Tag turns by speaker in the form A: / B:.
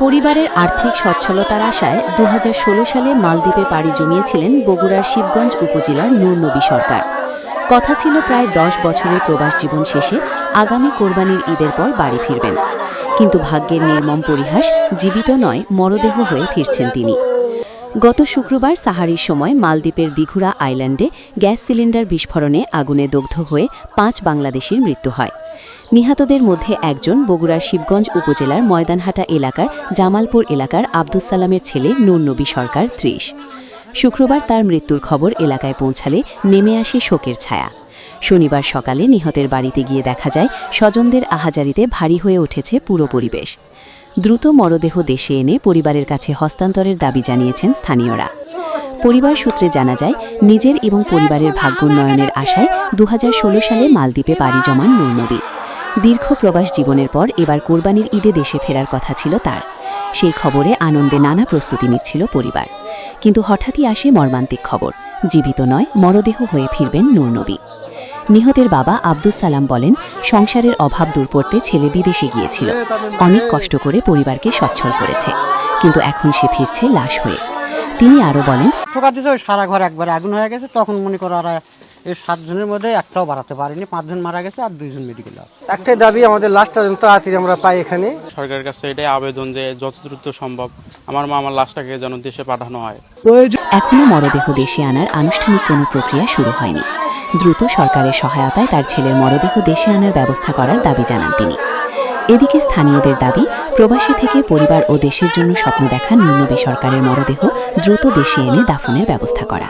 A: পরিবারের আর্থিক সচ্ছলতার আশায় ২০১৬ সালে মালদ্বীপে পাড়ি জমিয়েছিলেন বগুড়ার শিবগঞ্জ উপজেলার নূর নবী সরকার। কথা ছিল প্রায় ১০ বছরের প্রবাস জীবন শেষে আগামী কোরবানির ঈদের পর বাড়ি ফিরবেন। কিন্তু ভাগ্যের নির্মম পরিহাস, জীবিত নয় মরদেহ হয়ে ফিরছেন তিনি। গত শুক্রবার সাহারির সময় মালদ্বীপের দিঘুরা আইল্যান্ডে গ্যাস সিলিন্ডার বিস্ফোরণে আগুনে দগ্ধ হয়ে ৫ বাংলাদেশির মৃত্যু হয়। নিহতদের মধ্যে একজন বগুড়ার শিবগঞ্জ উপজেলার ময়দানহাটা এলাকার জামালপুর এলাকার আব্দুস সালামের ছেলে নূর নবী সরকার ৩০। শুক্রবার তার মৃত্যুর খবর এলাকায় পৌঁছালে নেমে আসে শোকের ছায়া। শনিবার সকালে নিহতের বাড়িতে গিয়ে দেখা যায় স্বজনদের আহাজারিতে ভারী হয়ে উঠেছে পুরো পরিবেশ। দ্রুত মরদেহ দেশে এনে পরিবারের কাছে হস্তান্তরের দাবি জানিয়েছেন স্থানীয়রা। পরিবার সূত্রে জানা যায়, নিজের এবং পরিবারের ভাগ্যোন্নয়নের আশায় ২০১৬ সালে মালদ্বীপে পাড়ি জমান নূর নবী। দীর্ঘ প্রবাস জীবনের পর এবার কোরবানির ঈদে দেশে ফেরার কথা ছিল তার। সেই খবরে আনন্দে নানা প্রস্তুতি নিচ্ছিল পরিবার। কিন্তু হঠাৎই আসে মর্মান্তিক খবর, জীবিত নয় মরদেহ হয়ে ফিরবেন নূর নবী। নিহতের বাবা আব্দুস সালাম বলেন, সংসারের অভাব দূর করতে ছেলে বিদেশে গিয়েছিল, অনেক কষ্ট করে পরিবারকে সচ্ছল করেছে, কিন্তু এখন সে ফিরছে লাশ হয়ে। তিনি আরও বলেন,
B: সারা ঘর একবার আগুন হয়ে গেছে, তখন মনে করো এই ৭ জনের মধ্যে একটাও বাড়াতে পারিনি, ৫ জন মারা গেছে আর ২ জন মেডিকেল।
C: একটাই দাবি, আমাদের লাশটা তাড়াতাড়ি আমরা পাই। এখানে
D: সরকারের কাছে এটাই আবেদন যে যত দ্রুত সম্ভব আমার লাশটাকে যেন দেশে পাঠানো হয়।
A: এখনও মরদেহ দেশে আনার আনুষ্ঠানিক কোনো প্রক্রিয়া শুরু হয়নি। দ্রুত সরকারের সহায়তায় তার ছেলের মরদেহ দেশে আনার ব্যবস্থা করার দাবি জানান তিনি। এদিকে স্থানীয়দের দাবি, প্রবাসী থেকে পরিবার ও দেশের জন্য স্বপ্ন দেখা নূর নবী সরকারের মরদেহ দ্রুত দেশে এনে দাফনের ব্যবস্থা করা।